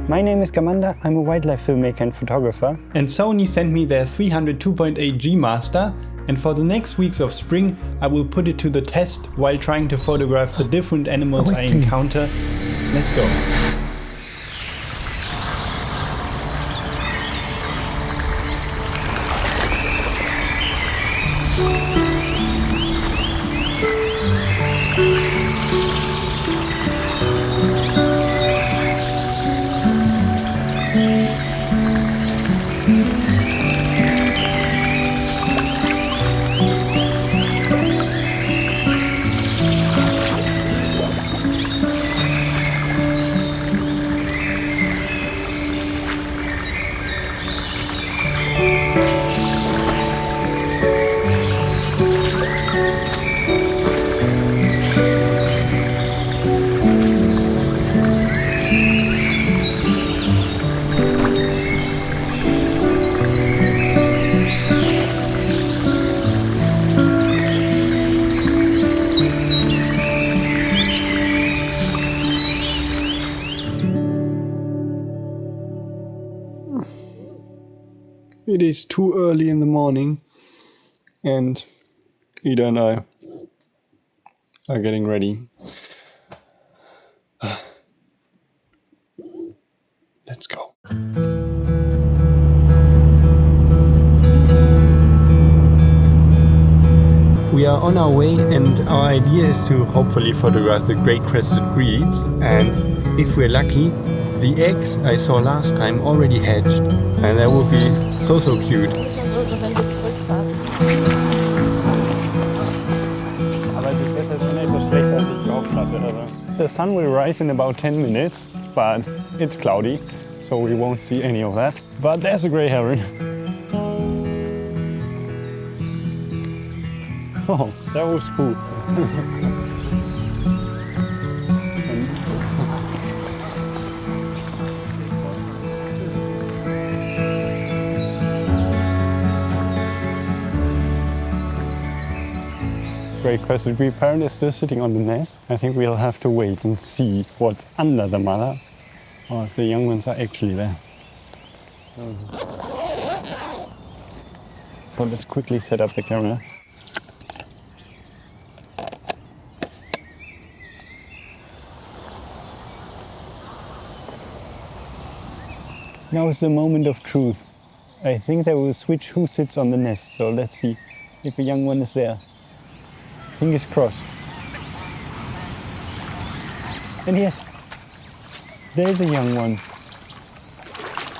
My name is Gamanda, I'm a wildlife filmmaker and photographer. And Sony sent me their 300 2.8 G Master, and for the next weeks of spring I will put it to the test while trying to photograph the different animals I encounter. Let's go. It is too early in the morning and Ida and I are getting ready. Let's go. We are on our way, and our idea is to hopefully photograph the great crested grebes, and if we're lucky, the eggs I saw last time already hatched, and that would be so cute. The sun will rise in about 10 minutes, but it's cloudy, so we won't see any of that. But there's a grey heron. Oh, that was cool. Great crested grebe parent is still sitting on the nest. I think we'll have to wait and see what's under the mother, or if the young ones are actually there. So let's quickly set up the camera. Now is the moment of truth. I think they will switch who sits on the nest, so let's see if a young one is there. Fingers crossed. And yes, there is a young one.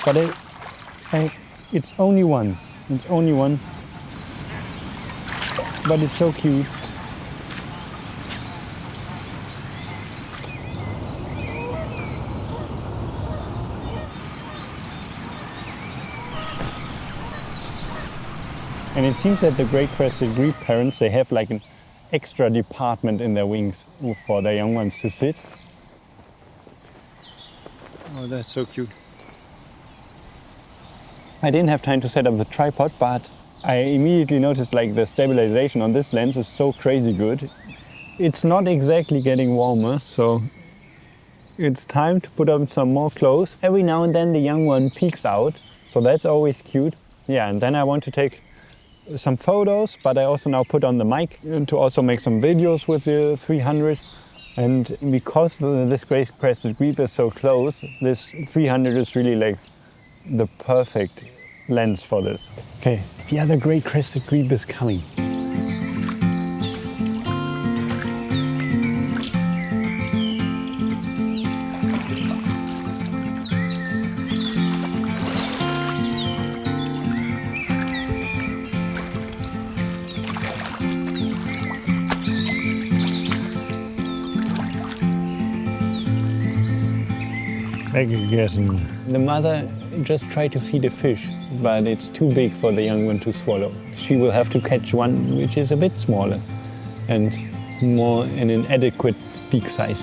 But it's only one. It's only one. But it's so cute. And it seems that the great crested grebe parents, they have like an extra department in their wings for their young ones to sit. Oh, that's so cute. I didn't have time to set up the tripod, but I immediately noticed like the stabilization on this lens is so crazy good. It's not exactly getting warmer, so it's time to put on some more clothes. Every now and then the young one peeks out, so that's always cute. Yeah, and then I want to take some photos, but I also now put on the mic to also make some videos with the 300. And because this great crested grebe is so close, this 300 is really like the perfect lens for this. Okay, the other great crested grebe is coming. The mother just tried to feed a fish, but it's too big for the young one to swallow. She will have to catch one which is a bit smaller and more in an adequate beak size.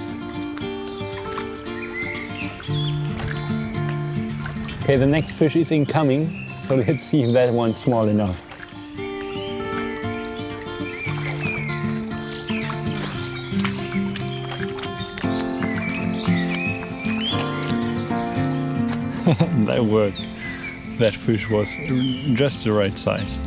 Okay, the next fish is incoming, so let's see if that one's small enough. That worked. That fish was just the right size.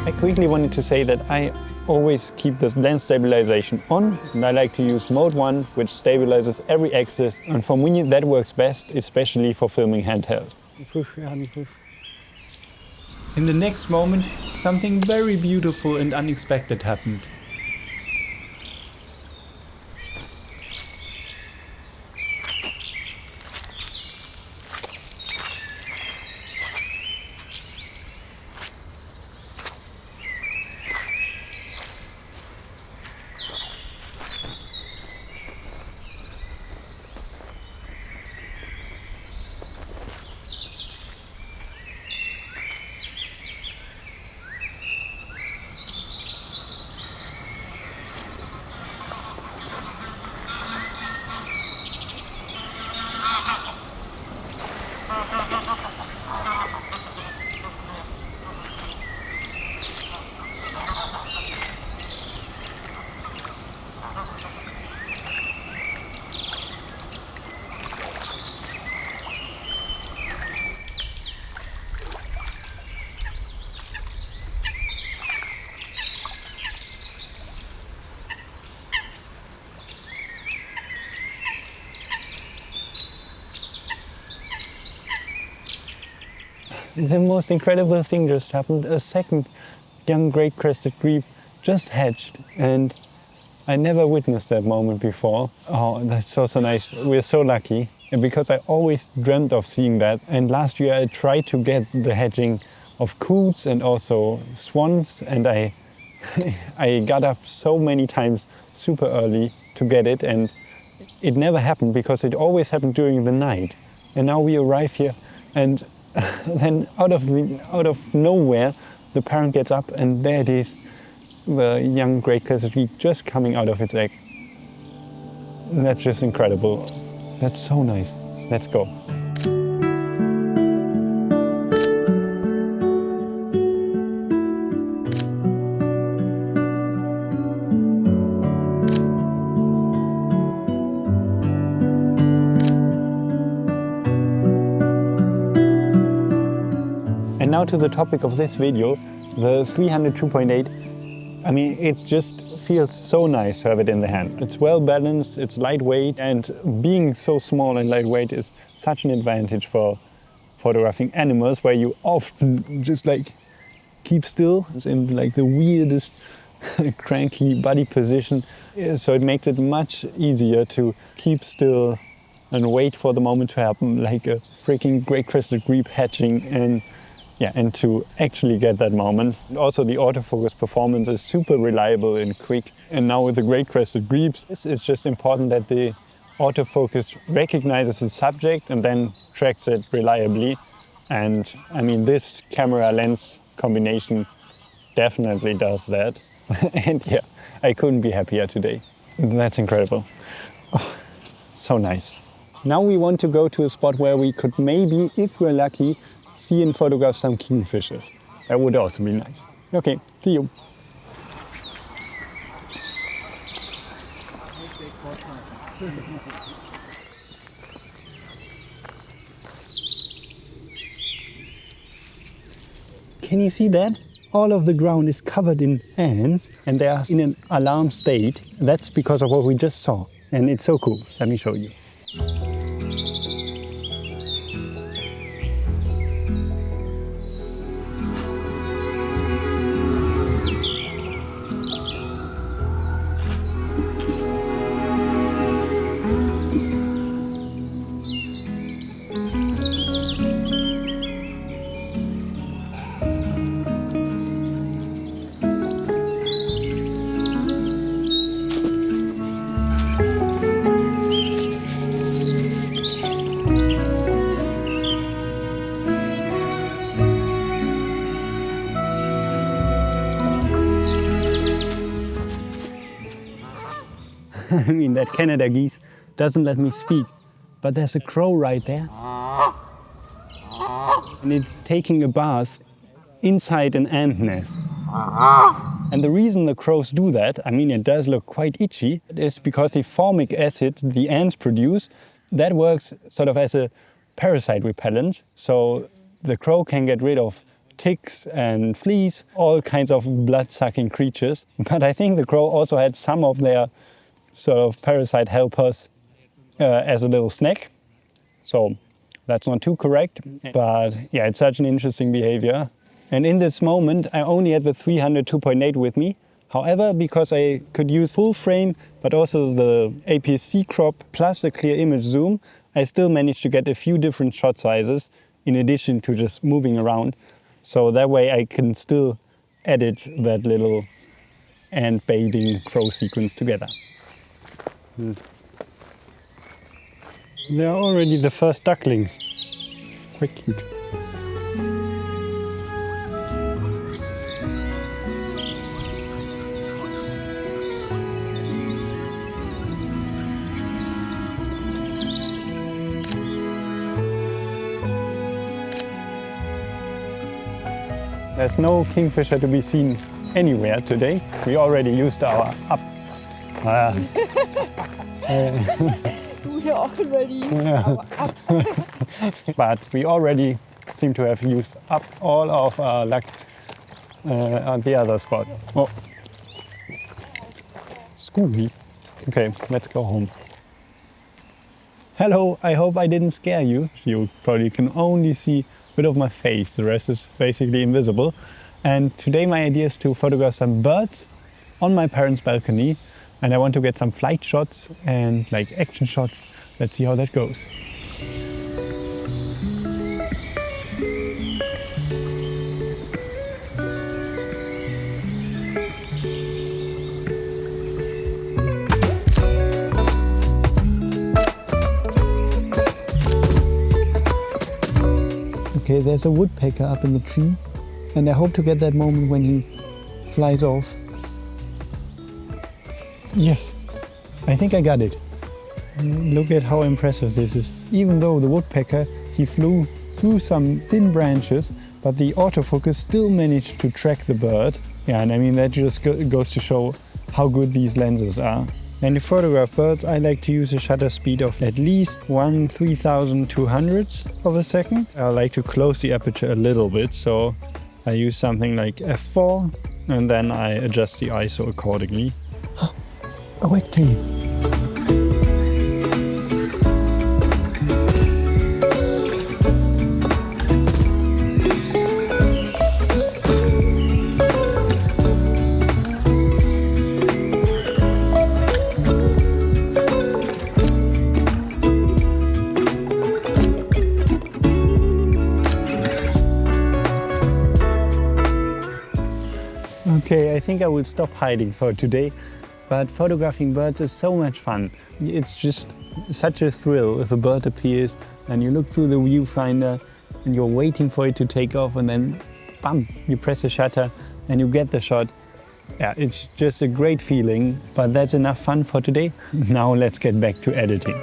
I quickly wanted to say that I always keep the lens stabilization on, and I like to use mode 1, which stabilizes every axis, and for me that works best, especially for filming handheld. In the next moment, something very beautiful and unexpected happened. The most incredible thing just happened. A second young great crested grebe just hatched, and I never witnessed that moment before. Oh, that's so nice. We're so lucky, and because I always dreamt of seeing that. And last year I tried to get the hatching of coots and also swans, and I got up so many times super early to get it, and it never happened because it always happened during the night. And now we arrive here, and then out of nowhere, the parent gets up, and there it is, the young great crested grebe just coming out of its egg. And that's just incredible. That's so nice. Let's go. And now to the topic of this video, the 300 2.8. I mean, it just feels so nice to have it in the hand. It's well balanced, it's lightweight, and being so small and lightweight is such an advantage for photographing animals, where you often just like keep still in like the weirdest cranky body position. So it makes it much easier to keep still and wait for the moment to happen, like a freaking great crested grebe hatching, and to actually get that moment. And also the autofocus performance is super reliable and quick. And now with the great crested grebes, it's just important that the autofocus recognizes the subject and then tracks it reliably. And I mean, this camera lens combination definitely does that. And yeah, I couldn't be happier today. That's incredible. Oh, so nice. Now we want to go to a spot where we could maybe, if we're lucky, see and photograph some kingfishers. That would also be nice. Okay, see you. Can you see that? All of the ground is covered in ants, and they are in an alarm state. That's because of what we just saw. And it's so cool. Let me show you. I mean, that Canada geese doesn't let me speak. But there's a crow right there. And it's taking a bath inside an ant nest. And the reason the crows do that, I mean, it does look quite itchy, is because the formic acid the ants produce, that works sort of as a parasite repellent. So the crow can get rid of ticks and fleas, all kinds of blood-sucking creatures. But I think the crow also had some of their sort of parasite helpers as a little snack. So that's not too correct, but yeah, it's such an interesting behavior. And in this moment, I only had the 300 2.8 with me. However, because I could use full frame, but also the APS-C crop plus the clear image zoom, I still managed to get a few different shot sizes in addition to just moving around. So that way I can still edit that little ant bathing crow sequence together. There are already the first ducklings. Quite cute. There's no kingfisher to be seen anywhere today. We already used our up. We already used our up. But we already seem to have used up all of our luck on the other spot. Oh, Scoozy. Okay, let's go home. Hello, I hope I didn't scare you. You probably can only see a bit of my face, the rest is basically invisible. And today my idea is to photograph some birds on my parents' balcony, and I want to get some flight shots and like action shots. Let's see how that goes. Okay, there's a woodpecker up in the tree, and I hope to get that moment when he flies off. Yes, I think I got it. Look at how impressive this is. Even though the woodpecker, he flew through some thin branches, but the autofocus still managed to track the bird. Yeah, and I mean, that just goes to show how good these lenses are. And to photograph birds, I like to use a shutter speed of at least 1/3200th of a second. I like to close the aperture a little bit, so I use something like f4, and then I adjust the ISO accordingly. A wagtail. Okay, I think I will stop hiding for today, but photographing birds is so much fun. It's just such a thrill if a bird appears and you look through the viewfinder and you're waiting for it to take off, and then bam, you press the shutter and you get the shot. Yeah, it's just a great feeling, but that's enough fun for today. Now let's get back to editing.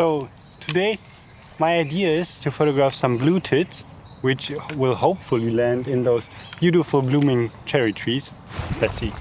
So today my idea is to photograph some Bluetits, which will hopefully land in those beautiful blooming cherry trees. Let's see.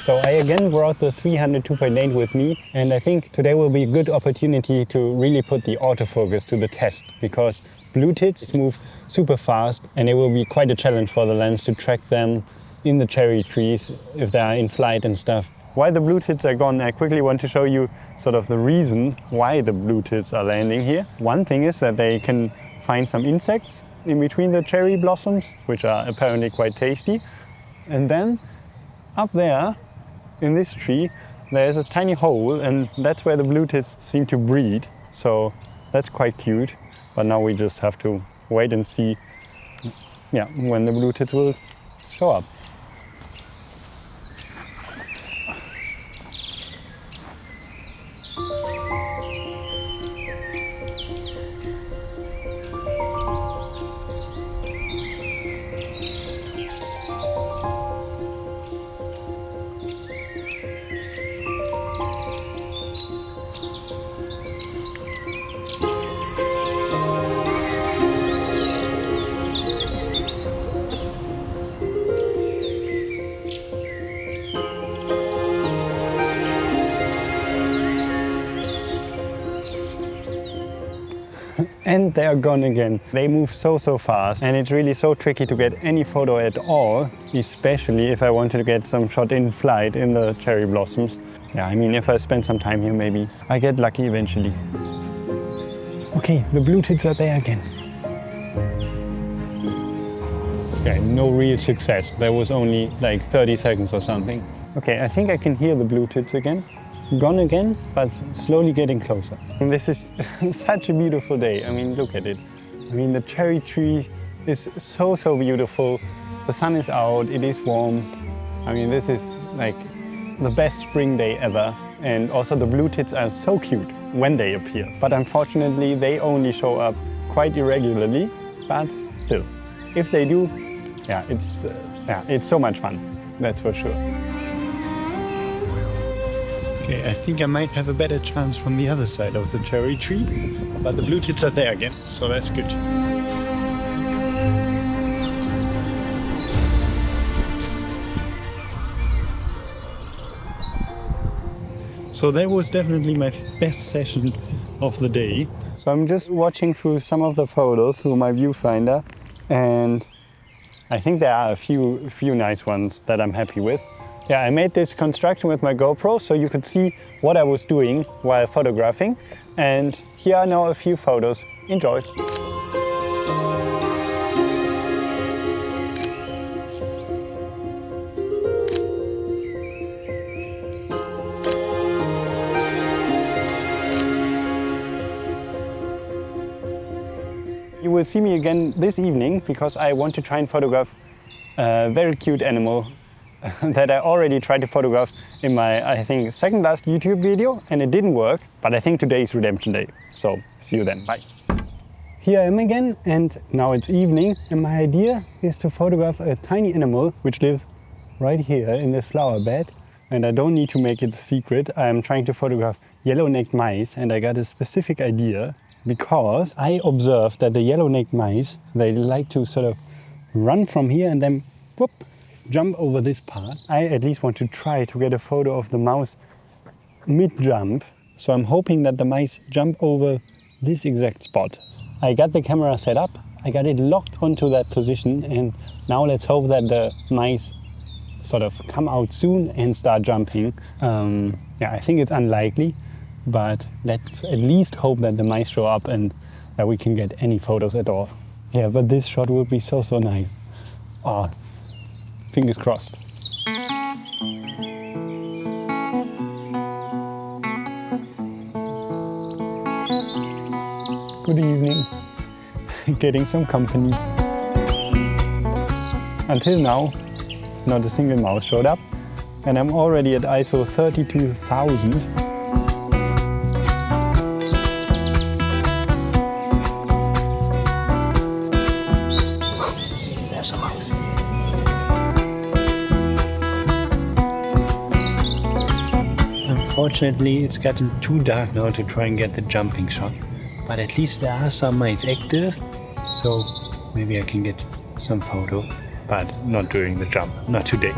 So I again brought the 300 2.8 with me, and I think today will be a good opportunity to really put the autofocus to the test, because Bluetits move super fast and it will be quite a challenge for the lens to track them in the cherry trees if they are in flight and stuff. While the Bluetits are gone, I quickly want to show you sort of the reason why the Bluetits are landing here. One thing is that they can find some insects in between the cherry blossoms, which are apparently quite tasty. And then up there in this tree, there's a tiny hole, and that's where the Bluetits seem to breed. So that's quite cute. But now we just have to wait and see, yeah, when the Bluetits will show up. And they are gone again. They move so fast, and it's really so tricky to get any photo at all, especially if I wanted to get some shot in flight in the cherry blossoms. Yeah, I mean, if I spend some time here, maybe I get lucky eventually. Okay, the Bluetits are there again. Okay, no real success. There was only like 30 seconds or something. Okay, I think I can hear the Bluetits again. Gone again, but slowly getting closer. And this is such a beautiful day. I mean, look at it. I mean, the cherry tree is so beautiful. The sun is out, it is warm. I mean, this is like the best spring day ever. And also the Bluetits are so cute when they appear. But unfortunately, they only show up quite irregularly, but still. If they do, yeah, it's so much fun, that's for sure. Okay, I think I might have a better chance from the other side of the cherry tree, but the Bluetits are there again, so that's good. So that was definitely my best session of the day. So I'm just watching through some of the photos through my viewfinder, and I think there are a few nice ones that I'm happy with. Yeah, I made this construction with my GoPro so you could see what I was doing while photographing. And here are now a few photos. Enjoy! You will see me again this evening because I want to try and photograph a very cute animal that I already tried to photograph in my, I think, second last YouTube video, and it didn't work, but I think today is redemption day. So see you then, bye. Here I am again, and now it's evening, and my idea is to photograph a tiny animal which lives right here in this flower bed. And I don't need to make it a secret. I'm trying to photograph yellow-necked mice, and I got a specific idea because I observed that the yellow-necked mice, they like to sort of run from here and then whoop, jump over this part. I at least want to try to get a photo of the mouse mid-jump. So I'm hoping that the mice jump over this exact spot. I got the camera set up, I got it locked onto that position, and now let's hope that the mice sort of come out soon and start jumping. Yeah, I think it's unlikely, but let's at least hope that the mice show up and that we can get any photos at all. Yeah, but this shot would be so nice. Oh, fingers crossed. Good evening. Getting some company. Until now, not a single mouse showed up, and I'm already at ISO 32,000. There's a mouse. Unfortunately, it's gotten too dark now to try and get the jumping shot, but at least there are some mice active, so maybe I can get some photo. But not during the jump, not today.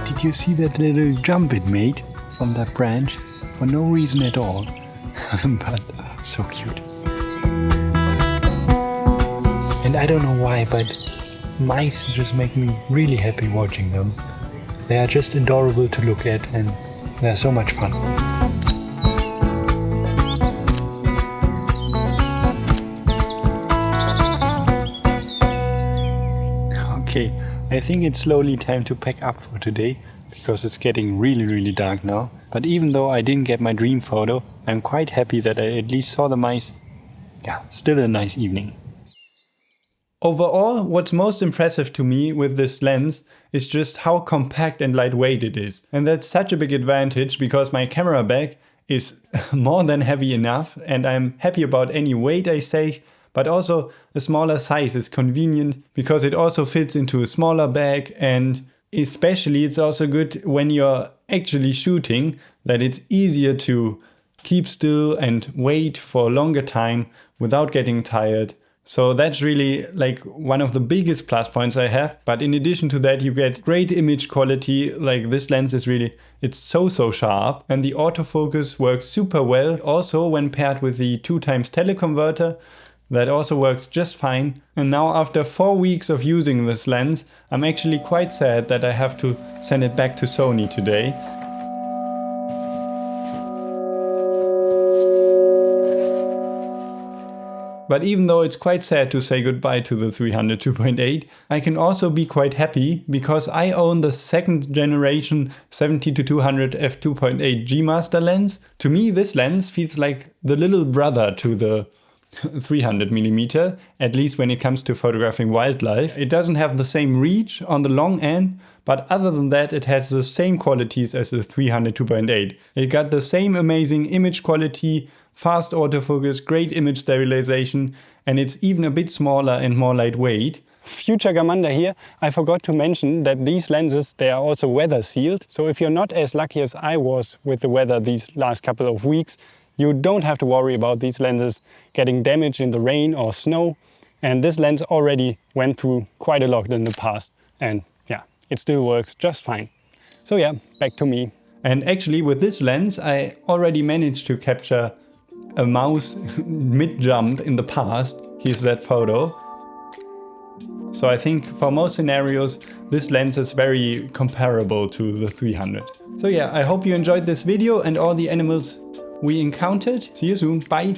Did you see that little jump it made from that branch? For no reason at all, but so cute. And I don't know why, but mice just make me really happy watching them. They are just adorable to look at and they're so much fun. Okay, I think it's slowly time to pack up for today because it's getting really dark now. But even though I didn't get my dream photo, I'm quite happy that I at least saw the mice. Yeah, still a nice evening. Overall, what's most impressive to me with this lens is just how compact and lightweight it is. And that's such a big advantage because my camera bag is more than heavy enough and I'm happy about any weight I save. But also a smaller size is convenient because it also fits into a smaller bag, and especially it's also good when you're actually shooting, that it's easier to keep still and wait for a longer time without getting tired. So that's really like one of the biggest plus points I have. But in addition to that, you get great image quality. Like this lens is really, it's so sharp, and the autofocus works super well. Also when paired with the 2x teleconverter, that also works just fine. And now after 4 weeks of using this lens, I'm actually quite sad that I have to send it back to Sony today. But even though it's quite sad to say goodbye to the 300 2.8, I can also be quite happy because I own the second generation 70-200 f2.8 G Master lens. To me, this lens feels like the little brother to the 300mm, at least when it comes to photographing wildlife. It doesn't have the same reach on the long end, but other than that it has the same qualities as the 300 2.8. It got the same amazing image quality, fast autofocus, great image stabilization, and it's even a bit smaller and more lightweight. Future Gamanda here, I forgot to mention that these lenses, they are also weather sealed. So if you're not as lucky as I was with the weather these last couple of weeks, you don't have to worry about these lenses getting damaged in the rain or snow. And this lens already went through quite a lot in the past. And yeah, it still works just fine. So yeah, back to me. And actually with this lens, I already managed to capture a mouse mid-jump in the past. Here's that photo. So I think for most scenarios, this lens is very comparable to the 300. So yeah, I hope you enjoyed this video and all the animals we encountered. See you soon. Bye.